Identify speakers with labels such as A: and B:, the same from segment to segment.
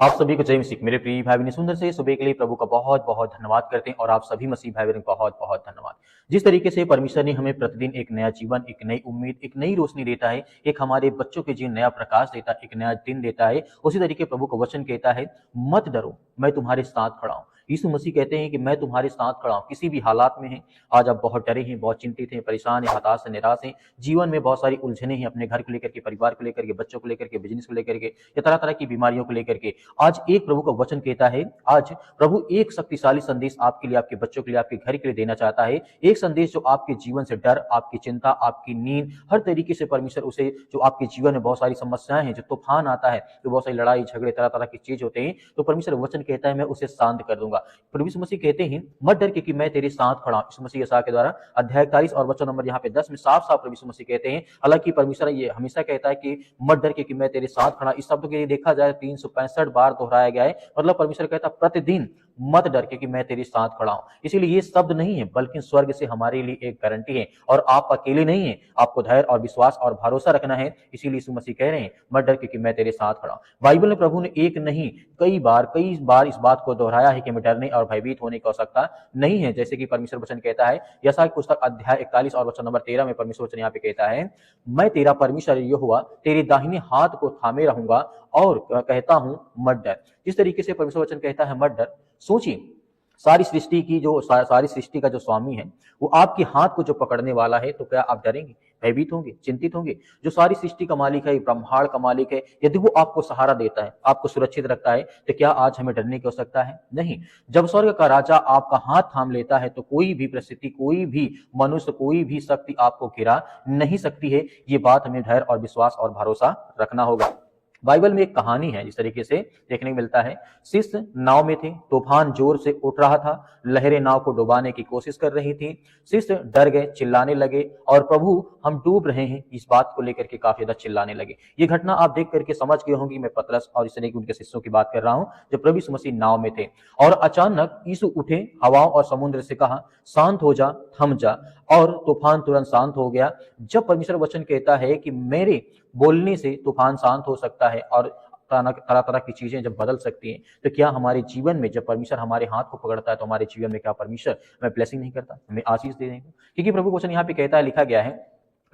A: आप सभी को जय मसीह। मेरे प्रिय भाई बहन, सुंदर से सुबह के लिए प्रभु का बहुत बहुत धन्यवाद करते हैं और आप सभी मसीह भाई बहन बहुत बहुत धन्यवाद। जिस तरीके से परमेश्वर ने हमें प्रतिदिन एक नया जीवन, एक नई उम्मीद, एक नई रोशनी देता है, एक हमारे बच्चों के जीवन नया प्रकाश देता है, एक नया दिन देता है, उसी तरीके प्रभु का वचन कहता है, मत डरो, मैं तुम्हारे साथ खड़ा हूं। यीशु मसीह कहते हैं कि मैं तुम्हारे साथ खड़ा हूं, किसी भी हालात में हैं। आज आप बहुत डरे हैं, बहुत चिंतित हैं, परेशान हैं, हताश हैं, निराश हैं, जीवन में बहुत सारी उलझने हैं, अपने घर को लेकर के, परिवार को लेकर के, बच्चों को लेकर के, बिजनेस को लेकर के, या तरह तरह की बीमारियों को लेकर के। आज एक प्रभु का वचन कहता है, आज प्रभु एक शक्तिशाली संदेश आपके लिए, आपके बच्चों के लिए, आपके घर के लिए देना चाहता है। एक संदेश जो आपके जीवन से डर, आपकी चिंता, आपकी नींद, हर तरीके से परमेश्वर उसे, जो आपके जीवन में बहुत सारी समस्याएं हैं, जो तूफान आता है, जो बहुत सारी लड़ाई झगड़े तरह तरह की चीज होते हैं, तो परमेश्वर वचन कहता है मैं उसे शांत कर दूंगा। प्रभु यीशु मसीह कहते हैं मत डर क्योंकि मैं तेरे साथ खड़ा हूं। यीशु मसीह यशायाह के द्वारा अध्याय 41 और वचन नंबर यहाँ पे 10 में साफ साफ प्रभु यीशु मसीह कहते हैं। हालांकि परमेश्वर ये हमेशा कहता है कि मत डर क्योंकि मैं तेरे साथ खड़ा। इस शब्द के लिए देखा जाए 365 बार दोहराया गया है। मतलब परमेश्वर कहता है प्रतिदिन मत डर क्योंकि मैं तेरे साथ खड़ा हूं। इसीलिए ये शब्द नहीं है बल्कि स्वर्ग से हमारे लिए एक गारंटी है और आप अकेले नहीं है। आपको धैर्य और विश्वास और भरोसा रखना है। इसीलिए यीशु मसीह कह रहे हैं मत डर क्योंकि मैं तेरे साथ खड़ा हूं। बाइबल में प्रभु ने एक नहीं कई बार इस बात को दोहराया है कि हमें डरने और भयभीत होने की आवश्यकता नहीं है। जैसे कि परमेश्वर वचन कहता है, यशायाह की पुस्तक अध्याय 41 और वचन नंबर 13 में परमेश्वर वचन यहाँ पे कहता है, मैं तेरा परमेश्वर यहोवा तेरे दाहिने हाथ को थामे रहूंगा और कहता हूं मत डर। जिस तरीके से परमेश्वर वचन कहता है मत डर, सोचिए सारी सृष्टि का जो स्वामी है वो आपके हाथ को जो पकड़ने वाला है, तो क्या आप डरेंगे, भयभीत होंगे, चिंतित होंगे? जो सारी सृष्टि का मालिक है, ब्रह्मांड का मालिक है, यदि वो आपको सहारा देता है, आपको सुरक्षित रखता है, तो क्या आज हमें डरने की आवश्यकता है? नहीं। जब स्वर्ग का राजा आपका हाथ थाम लेता है तो कोई भी परिस्थिति, कोई भी मनुष्य, कोई भी शक्ति आपको गिरा नहीं सकती है। ये बात हमें धैर्य और विश्वास और भरोसा रखना होगा। बाइबल में एक कहानी है जिस तरीके से देखने को मिलता है। शिष्य नाव में थे, तूफान जोर से उठ रहा था, लहरें नाव को डुबाने की कोशिश कर रही थी। शिष्य डर गए, चिल्लाने लगे और प्रभु हम डूब रहे हैं, इस बात को लेकर के काफी ज्यादा चिल्लाने लगे। ये घटना आप देख करके समझ गए होंगे मैं पतरस और इस तरह के उनके शिष्यों की बात कर रहा हूं जब प्रभु यीशु मसीह नाव में थे। और अचानक यीशु उठे, हवाओं और समुद्र से कहा शांत हो जा, थम जा, और तूफान तुरंत शांत हो गया। जब परमेश्वर वचन कहता है कि मेरे बोलने से तूफान शांत हो सकता है और तरह तरह की चीजें जब बदल सकती हैं, तो क्या हमारे जीवन में जब परमेश्वर हमारे हाथ को पकड़ता है तो हमारे जीवन में क्या परमेश्वर हमें ब्लेसिंग नहीं करता, हमें आशीष दे देगा? क्योंकि प्रभु वचन यहाँ पे कहता है, लिखा गया है,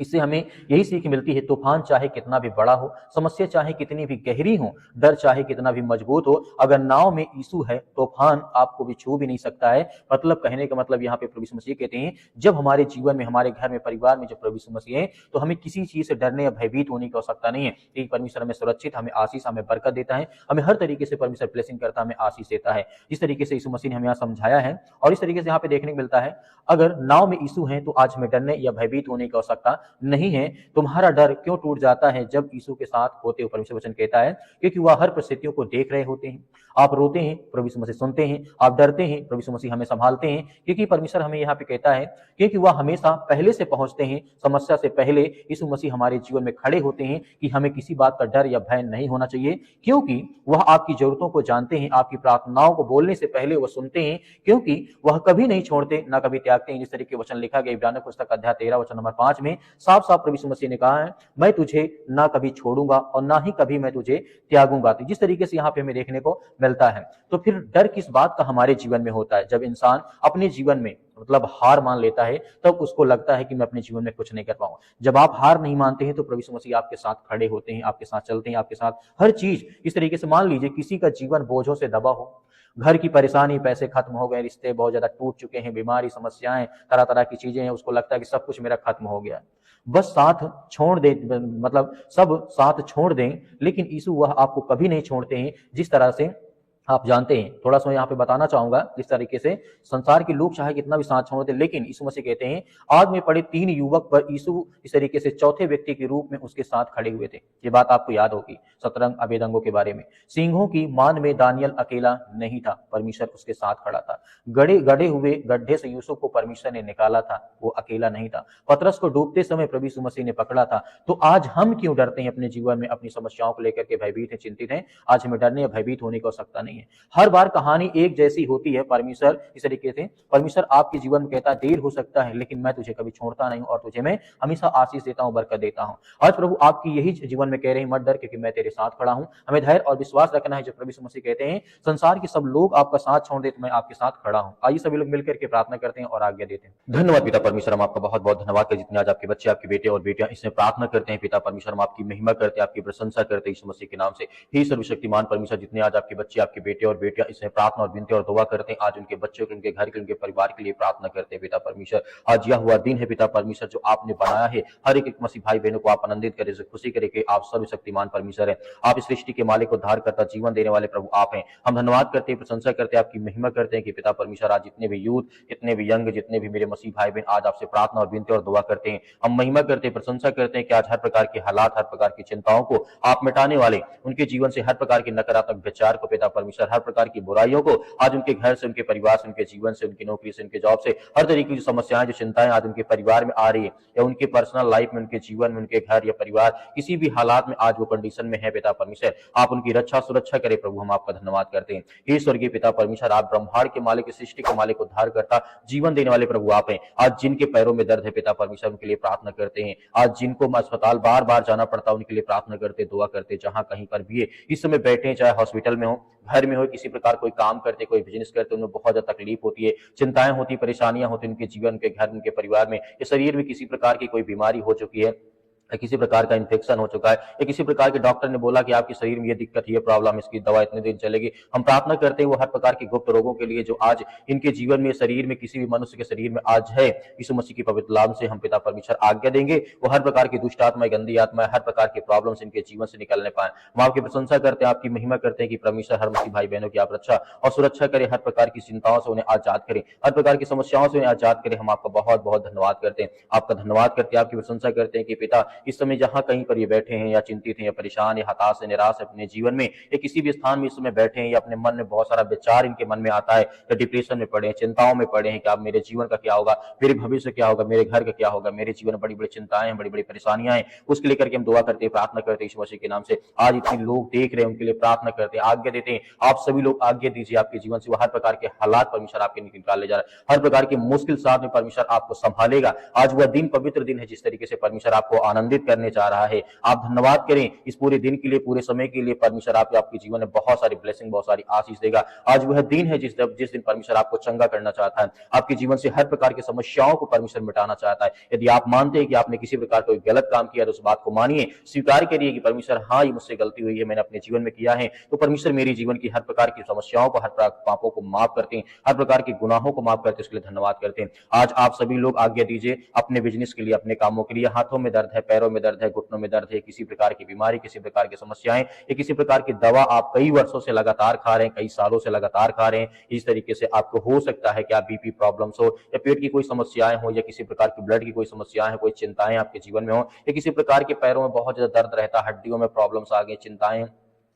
A: इससे हमें यही सीख मिलती है, तूफान चाहे कितना भी बड़ा हो, समस्या चाहे कितनी भी गहरी हो, डर चाहे कितना भी मजबूत हो, अगर नाव में यीशु है तूफान आपको भी छू भी नहीं सकता है। मतलब कहने का मतलब यहाँ पे प्रभु यीशु मसीह कहते हैं जब हमारे जीवन में, हमारे घर में, परिवार में जब प्रभु यीशु मसीह है तो हमें किसी चीज से डरने या भयभीत होने की आवश्यकता नहीं है। क्योंकि परमेश्वर हमें सुरक्षित, हमें आशीष, हमें बरकत देता है, हमें हर तरीके से परमेश्वर ब्लेसिंग करता है, हमें आशीष देता है। जिस तरीके से यीशु मसीह ने हमें यहाँ समझाया है और इस तरीके से यहाँ पे देखने को मिलता है, अगर नाव में यीशु है तो आज हमें डरने या भयभीत होने की आवश्यकता नहीं है। तुम्हारा डर क्यों टूट जाता है जब यीशु के साथ होते हो? परमेश्वर वचन कहता है क्योंकि वह हर परिस्थितियों को देख रहे होते हैं। आप रोते हैं, प्रभु यीशु मसीह सुनते हैं। आप डरते हैं, प्रभु यीशु मसीह हमें संभालते हैं। क्योंकि परमेश्वर हमें यहाँ पे कहता है क्योंकि वह हमेशा पहले से पहुंचते हैं, समस्या से पहले यीशु मसीह हमारे जीवन में खड़े होते हैं कि हमें किसी बात का डर या भय नहीं होना चाहिए। क्योंकि वह आपकी जरूरतों को जानते हैं, आपकी प्रार्थनाओं को बोलने से पहले वह सुनते हैं, क्योंकि वह कभी नहीं छोड़ते ना कभी त्यागते हैं। जिस तरीके वचन लिखा गया इब्रानियों पुस्तक अध्याय 13 वचन नंबर 5 में साफ साफ प्रभु यीशु मसीह ने कहा है, मैं तुझे ना कभी छोड़ूंगा और ना ही कभी मैं तुझे त्यागूंगा। तो जिस तरीके से यहाँ पे हमें देखने को मिलता है, तो फिर डर किस बात का हमारे जीवन में होता है? जब इंसान अपने जीवन में मतलब हार मान लेता है तब उसको लगता है कि मैं अपने जीवन में कुछ नहीं कर पाऊंगा। जब आप हार नहीं मानते हैं तो प्रभु यीशु मसीह आपके साथ खड़े होते हैं, आपके साथ चलते हैं, आपके साथ हर चीज। इस तरीके से मान लीजिए किसी का जीवन बोझों से दबा हो, घर की परेशानी, पैसे खत्म हो गए, रिश्ते बहुत ज्यादा टूट चुके हैं, बीमारी, समस्याएं, तरह तरह की चीजें हैं, उसको लगता है कि सब कुछ मेरा खत्म हो गया, बस साथ छोड़ दे, मतलब सब साथ छोड़ दें, लेकिन यीशु वह आपको कभी नहीं छोड़ते हैं। जिस तरह से आप जानते हैं, थोड़ा सा यहाँ पे बताना चाहूंगा, जिस तरीके से संसार के लोग चाहे कितना भी साथ छोड़ते, लेकिन यीशु मसीह कहते हैं आग में पड़े 3 युवक पर यीशु इस तरीके से चौथे व्यक्ति के रूप में उसके साथ खड़े हुए थे। ये बात आपको याद होगी सतरंग अभेदंगों के बारे में। सिंहों की मान में दानियल अकेला नहीं था, परमेश्वर उसके साथ खड़ा था। गड़े हुए गड्ढे से यूसुफ को परमेश्वर ने निकाला था, वो अकेला नहीं था। पतरस को डूबते समय प्रभु यीशु मसीह ने पकड़ा था। तो आज हम क्यों डरते हैं अपने जीवन में, अपनी समस्याओं को लेकर के भयभीत हैं, चिंतित हैं? आज हमें डरने या भयभीत होने की आवश्यकता नहीं। नहीं है। हर बार कहानी एक जैसी होती है। परमेश्वर इस तरीके से परमेश्वर आपके जीवन में कहता है देर हो सकता है लेकिन मैं तुझे कभी छोड़ता नहीं हूं और तुझे मैं हमेशा आशीष देता हूं, बरकत देता हूं। आज प्रभु आपकी यही जीवन में कह रहे हैं, मत डर क्योंकि मैं तेरे साथ खड़ा हूं। हमें धैर्य और विश्वास रखना है। जो प्रभु यीशु मसीह कहते हैं संसार के सब लोग आपका साथ छोड़ दे तो मैं आपके साथ खड़ा हूं। आइए सभी लोग मिलकर के प्रार्थना करते हैं और आज्ञा देते हैं। धन्यवाद पिता परमेश्वर, हम आपका बहुत बहुत धन्यवाद करते हैं जितने आज आपके बच्चे, आपके बेटे और बेटियां इसमें प्रार्थना करते हैं। पिता परमेश्वर हम आपकी महिमा करते हैं, आपकी प्रशंसा करते हैं यीशु मसीह के नाम से। हे सर्वशक्तिमान परमेश्वर, जितने आज आपके बच्चे, आपके बेटे और बेटियां इसमें प्रार्थना और विनती और दुआ करते हैं, आज उनके बच्चों के, उनके घर के, उनके परिवार के लिए प्रार्थना करते हैं। पिता परमेश्वर आज यह हुआ दिन है पिता परमेश्वर जो आपने बनाया है, हर एक मसीह भाई बहनों को आप आनंदित करें, खुशी करें कि आप सर्वशक्तिमान परमेश्वर हैं। आप इस सृष्टि के मालिक, उद्धार करता, जीवन देने वाले प्रभु आप हैं। हम धन्यवाद करते हैं, प्रशंसा करते हैं, आपकी महिमा करते हैं कि पिता परमेश्वर आज जितने भी यूथ, जितने भी यंग, जितने भी मेरे मसीह भाई बहन आज आपसे प्रार्थना और विनती और दुआ करते हैं। हम महिमा करते हैं, प्रशंसा करते हैं कि आज हर प्रकार के हालात, हर प्रकार की चिंताओं को आप मिटाने वाले, उनके जीवन से हर प्रकार के नकारात्मक विचार को पिता परमेश्वर, हर प्रकार की बुराइयों को आज उनके घर से, उनके परिवार से, उनके जीवन से, उनकी नौकरी से, उनके जॉब से, हर तरीके की समस्याएं, जो चिंताएं आज उनके परिवार में आ रही है या उनके पर्सनल लाइफ में, उनके जीवन में, उनके घर या परिवार किसी भी हालात में आज वो कंडीशन में है पिता परमेश्वर, आप उनकी रक्षा सुरक्षा करें प्रभु। हम आपका धन्यवाद करते हैं। हे स्वर्गीय पिता परमेश्वर, आप ब्रह्मांड के मालिक, सृष्टि के मालिक, उद्धार करता, जीवन देने वाले प्रभु आप हैं। आज जिनके पैरों में दर्द है पिता परमेश्वर उनके लिए प्रार्थना करते हैं। आज जिनको अस्पताल बार बार जाना पड़ता है उनके लिए प्रार्थना करते, दुआ करते, जहां कहीं पर भी इस समय बैठे हैं, चाहे हॉस्पिटल में हो, घर में हो, किसी प्रकार कोई काम करते, कोई बिजनेस करते, उनमें बहुत ज्यादा तकलीफ होती है, चिंताएं होती, परेशानियां होती उनके जीवन के, घर, उनके परिवार में, या शरीर में किसी प्रकार की कोई बीमारी हो चुकी है, किसी प्रकार का इन्फेक्शन हो चुका है, या किसी प्रकार के डॉक्टर ने बोला कि आपके शरीर में ये दिक्कत, ये प्रॉब्लम, इसकी दवा इतने दिन चलेगी। हम प्रार्थना करते हैं वो हर प्रकार के गुप्त रोगों के लिए जो आज इनके जीवन में, शरीर में, किसी भी मनुष्य के शरीर में आज है, यीशु मसीह की पवित्र नाम से हम पिता परमेश्वर आज्ञा देंगे वो हर प्रकार की दुष्ट आत्माएं, गंदी आत्माएं, हर प्रकार के प्रॉब्लम्स इनके जीवन से निकलने पाए। हम आपकी प्रशंसा करते हैं, आपकी महिमा करते हैं कि परमेश्वर हर मसीह भाई बहनों की आप रक्षा और सुरक्षा करें, हर प्रकार की चिंताओं से उन्हें आजाद करें, हर प्रकार की समस्याओं से उन्हें आजाद करें। हम आपका बहुत बहुत धन्यवाद करते हैं, आपका धन्यवाद करते हैं, आपकी प्रशंसा करते हैं कि पिता इस समय जहां कहीं पर ये बैठे हैं या चिंतित हैं या परेशान या हताश या निराश है अपने जीवन में, या किसी भी स्थान में इस समय बैठे हैं या अपने मन में बहुत सारा विचार इनके मन में आता है, या डिप्रेशन में पड़े हैं, चिंताओं में पड़े हैं कि अब मेरे जीवन का क्या होगा, मेरे भविष्य क्या होगा, मेरे घर का क्या होगा, मेरे जीवन में बड़ी बड़ी चिंताएं हैं, बड़ी बड़ी परेशानियां हैं, उसके लेकर के हम दुआ करते हैं, प्रार्थना करते हैं यीशु मसीह के नाम से। आज इतने लोग देख रहे हैं उनके लिए प्रार्थना करते हैं, आज्ञा देते हैं, आप सभी लोग आज्ञा दीजिए आपके जीवन से वो हर प्रकार के हालात परमेश्वर आपके निकाल ले जा रहा है, हर प्रकार की मुश्किल साथ में परमेश्वर आपको संभालेगा। आज वह दिन पवित्र दिन है जिस तरीके से परमेश्वर आपको आनंदित करने जा रहा है। आप धन्यवाद करें इस पूरे दिन के लिए, पूरे समय के लिए। परमेश्वर आपके जीवन में बहुत सारी ब्लेसिंग, बहुत सारी आशीष देगा। आज वह दिन है जिस दिन परमेश्वर आपको चंगा करना चाहता है, आपके जीवन से हर प्रकार की समस्याओं को परमेश्वर मिटाना चाहता है। यदि आप मानते हैं कि आपने किसी प्रकार कोई गलत काम किया तो उस बात को मानिए, स्वीकार करिए कि परमेश्वर हाँ ये मुझसे गलती हुई है, मैंने अपने जीवन में किया है, तो परमेश्वर मेरे जीवन की हर प्रकार की समस्याओं को, हर प्रकार पापों को माफ करते हैं, हर प्रकार के गुनाहों को माफ करते हैं, उसके लिए धन्यवाद करते हैं। आज आप सभी लोग आज्ञा दीजिए अपने बिजनेस के लिए, अपने कामों के लिए, हाथों में दर्द है, पैरों में दर्द है, घुटनों में दर्द है, किसी प्रकार की बीमारी, किसी प्रकार की समस्याएं या किसी प्रकार की दवा आप कई वर्षों से लगातार खा रहे हैं, कई सालों से लगातार खा रहे हैं, इस तरीके से आपको हो सकता है कि आप बीपी प्रॉब्लम्स हो, या पेट की कोई समस्याएं हो, या किसी प्रकार की ब्लड की कोई समस्याएं हो, कोई चिंताएं आपके जीवन में हो, या किसी प्रकार के पैरों में बहुत ज्यादा दर्द रहता है, हड्डियों में प्रॉब्लम्स आ गई, चिंताएं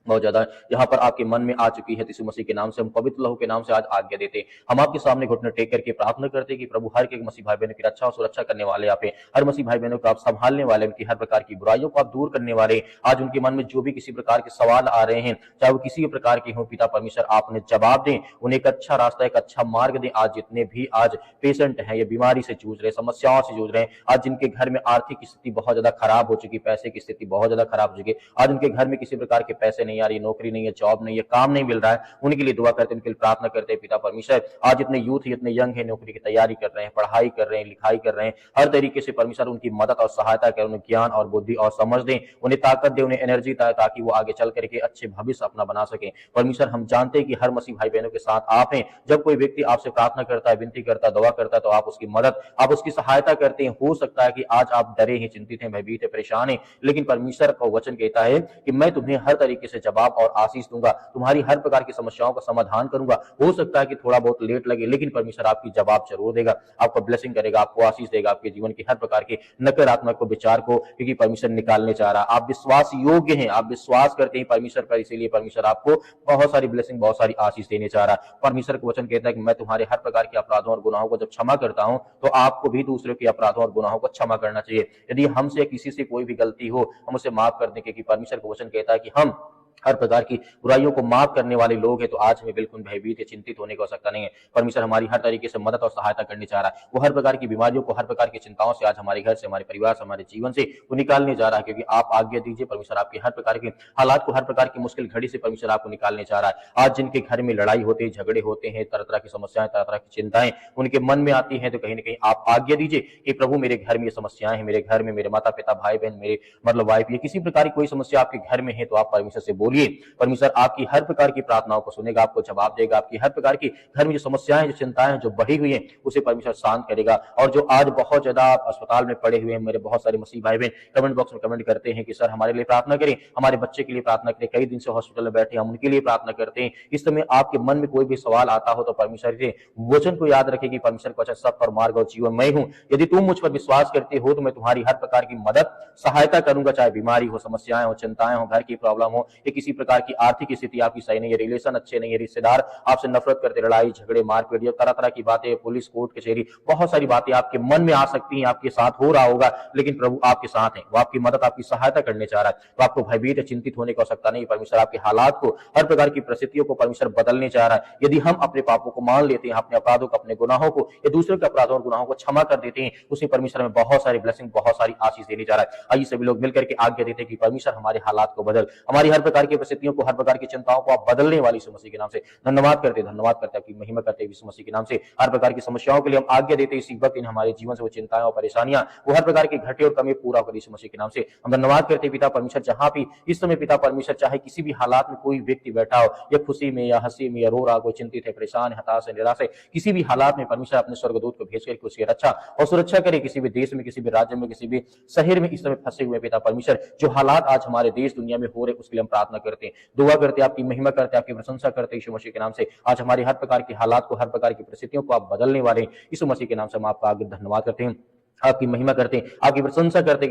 A: बहुत ज्यादा यहाँ पर आपके मन में आ चुकी है, यीशु मसीह के नाम से हम पवित्र लहू के नाम से आज आज्ञा देते हैं। हम आपके सामने घुटने टेक करके प्रार्थना करते हैं कि प्रभु हर एक मसीह भाई बहनों की रक्षा और सुरक्षा करने वाले आप हैं, हर मसीह भाई बहनों को आप संभालने वाले, उनकी हर प्रकार की बुराइयों को आप दूर करने वाले। आज उनके मन में जो भी किसी प्रकार के सवाल आ रहे हैं, चाहे वो किसी भी प्रकार के हो, पिता परमेश्वर आप उन्हें जवाब दें, उन्हें एक अच्छा रास्ता, एक अच्छा मार्ग दें। आज जितने भी आज पेशेंट हैं, ये बीमारी से जूझ रहे, समस्याओं से जूझ रहे हैं, आज जिनके घर में आर्थिक स्थिति बहुत ज्यादा खराब हो चुकी, पैसे की स्थिति बहुत ज्यादा खराब हो चुकी, आज उनके घर में किसी प्रकार के पैसे नहीं आ रही, नौकरी नहीं है, जॉब नहीं है, काम नहीं मिल रहा है, उनके लिए दुआ करते हैं, उनके लिए प्रार्थना करते हैं। पिता परमेश्वर आज इतने यूथ, इतने यंग है, नौकरी की तैयारी कर रहे हैं, पढ़ाई कर रहे हैं, लिखाई कर रहे हैं, हर तरीके से परमेश्वर उनकी मदद और सहायता करें, उन्हें ज्ञान और बुद्धि और समझ दें, उन्हें ताकत दें, उन्हें एनर्जी दें, ताकि वो आगे चल करके अच्छे भविष्य अपना बना सके। परमेश्वर हम जानते हैं कि हर मसीह भाई बहनों के साथ आप हैं। जब कोई व्यक्ति आपसे प्रार्थना करता है, विनती करता है, दुआ करता है, तो आप उसकी मदद, आप उसकी सहायता करते हैं। हो सकता है कि आज आप डरे हैं, चिंतित हैं, भयभीत हैं, परेशान हैं, लेकिन परमेश्वर का वचन कहता है कि मैं तुम्हें हर तरीके से जवाब और आशीष दूंगा, तुम्हारी हर प्रकार की समस्याओं का समाधान करूंगा। हो सकता है कि थोड़ा बहुत लेट लगे, लेकिन परमेश्वर आपकी जवाब जरूर देगा, आपको ब्लेसिंग करेगा, आपको आशीष देगा, आपके जीवन की हर प्रकार के नकारात्मक विचार को, क्योंकि परमेश्वर निकालने चाह रहा है। आप विश्वास योग्य हैं, आप विश्वास करते हैं परमेश्वर पर, इसीलिए परमेश्वर आपको बहुत सारी ब्लेसिंग, बहुत सारी आशीष देने चाह रहा है। परमेश्वर का वचन कहता है कि मैं तुम्हारे हर प्रकार के अपराधों और गुनाहों को जब क्षमा करता हूं, तो आपको भी दूसरों के अपराधों और गुनाहों को क्षमा करना चाहिए। यदि हमसे किसी से कोई भी गलती हो, हम उसे माफ कर दें, क्योंकि परमेश्वर का वचन कहता है कि हम हर प्रकार की बुराइयों को माफ करने वाले लोग हैं, तो आज हमें बिल्कुल भयभीत या चिंतित होने की आवश्यकता नहीं है। परमेश्वर हमारी हर तरीके से मदद और सहायता करने जा रहा है। वो हर प्रकार की बीमारियों को, हर प्रकार की चिंताओं से आज हमारे घर से, हमारे परिवार से, हमारे जीवन से वो निकालने जा रहा है, क्योंकि आप आज्ञा दीजिए, परमेश्वर आपकी हर प्रकार के हालात को, हर प्रकार की मुश्किल घड़ी से परमेश्वर आपको निकालने जा रहा है। आज जिनके घर में लड़ाई होती है, झगड़े होते हैं, तरह तरह की समस्याएं, तरह तरह की चिंताएं उनके मन में आती हैं, तो कहीं ना कहीं आप आज्ञा दीजिए कि प्रभु मेरे घर में ये समस्याएं हैं, मेरे घर में मेरे माता पिता, भाई बहन, मेरे मतलब वाइफ, ये किसी प्रकार की कोई समस्या आपके घर में है, तो आप परमेश्वर से बोलिए। परमेश्वर आपकी हर प्रकार की प्रार्थनाओं को सुनेगा, आपको जवाब देगा। आपकी हर प्रकार की घर में जो समस्याएं, जो चिंताएं जो बढ़ी हुई हैं, उसे परमेश्वर शांत करेगा। और जो आज बहुत ज्यादा अस्पताल में पड़े हुए हैं, मेरे बहुत सारे मसीह भाई बहन कमेंट बॉक्स में कमेंट करते हैं कि सर हमारे लिए प्रार्थना करें, हमारे बच्चे के लिए प्रार्थना करें, कई दिन से हॉस्पिटल में बैठे, हम उनके लिए प्रार्थना करते हैं। इस समय आपके मन में कोई भी सवाल आता हो, तो परमेश्वर के वचन को याद रखें कि परमेश्वर का वचन सत्य और मार्ग और जीवन मैं हूं। यदि तुम मुझ पर विश्वास करते हो, तो मैं तुम्हारी हर प्रकार की मदद, सहायता करूंगा, चाहे बीमारी हो, समस्याएं हो, चिंताएं हो, घर की प्रॉब्लम हो, या किसी प्रकार की आर्थिक स्थिति आपकी सही नहीं है, रिलेशन अच्छे नहीं है, रिश्तेदार आपसे नफरत करते, लड़ाई झगड़े मारपीट, या तरह तरह की बातें, पुलिस कोर्ट कचहरी, बहुत सारी बातें आपके मन में आ सकती हैं, आपके साथ हो रहा होगा, लेकिन प्रभु आपके साथ है, वो आपकी मदद, आपकी सहायता करने चाह रहा है। तो आपको भयभीत या चिंतित होने की आवश्यकता नहीं। परमेश्वर आपके हालात को, हर प्रकार की परिस्थितियों को परमेश्वर बदलने चाह रहा है। यदि हम अपने पापों को मान लेते हैं, अपने अपराधों को, अपने गुनाहों को, या दूसरों के अपराधों और गुनाहों को क्षमा कर देते हैं, उसमें परमेश्वर हमें बहुत सारी ब्लेसिंग, बहुत सारी आशीष देने जा रहा है। आइए सभी लोग मिलकर के आज्ञा देते हैं कि परमेश्वर हमारे हालात को बदल, हमारी हर प्रकार की परिस्थितियों को, हर प्रकार की चिंताओं को आप बदलने वाली यीशु मसीह के नाम से धन्यवाद करते, धन्यवाद करते, आपकी महिमा करते यीशु मसीह के नाम से। हर प्रकार की समस्याओं के लिए हम आज्ञा देते इसी वक्त इन हमारे जीवन से वो चिंताएं और परेशानियां, वो हर प्रकार की घटे और कमी पूरा कर यीशु मसीह के नाम से हम धन्यवाद करते पिता परमेश्वर। जहां भी इस समय पिता परमेश्वर, चाहे किसी भी हालात में कोई व्यक्ति बैठा हो, या खुशी में या हंसी में या रो रहा, कोई चिंतित है, परेशान है, हताश है, निराश है, किसी भी हालात में परमेश्वर अपने स्वर्गदूत को भेज करके उसकी रक्षा और सुरक्षा करे। किसी भी देश में, किसी भी राज्य में, किसी भी शहर में इस समय फंसे हुए पिता परमेश्वर, जो हालात आज हमारे देश दुनिया में हो रहे, उसके लिए हम प्रार्थना करते हैं, दुआ करते हैं, आपकी महिमा करते हैं, आपकी प्रशंसा करते हैं यीशु मसीह के नाम से। आज हमारे हर प्रकार के हालात को, हर प्रकार की परिस्थितियों को आप बदलने वाले यीशु मसीह के नाम से हम आपका धन्यवाद करते हैं, आपकी महिमा करते हैं, आपकी प्रशंसा करते हैं।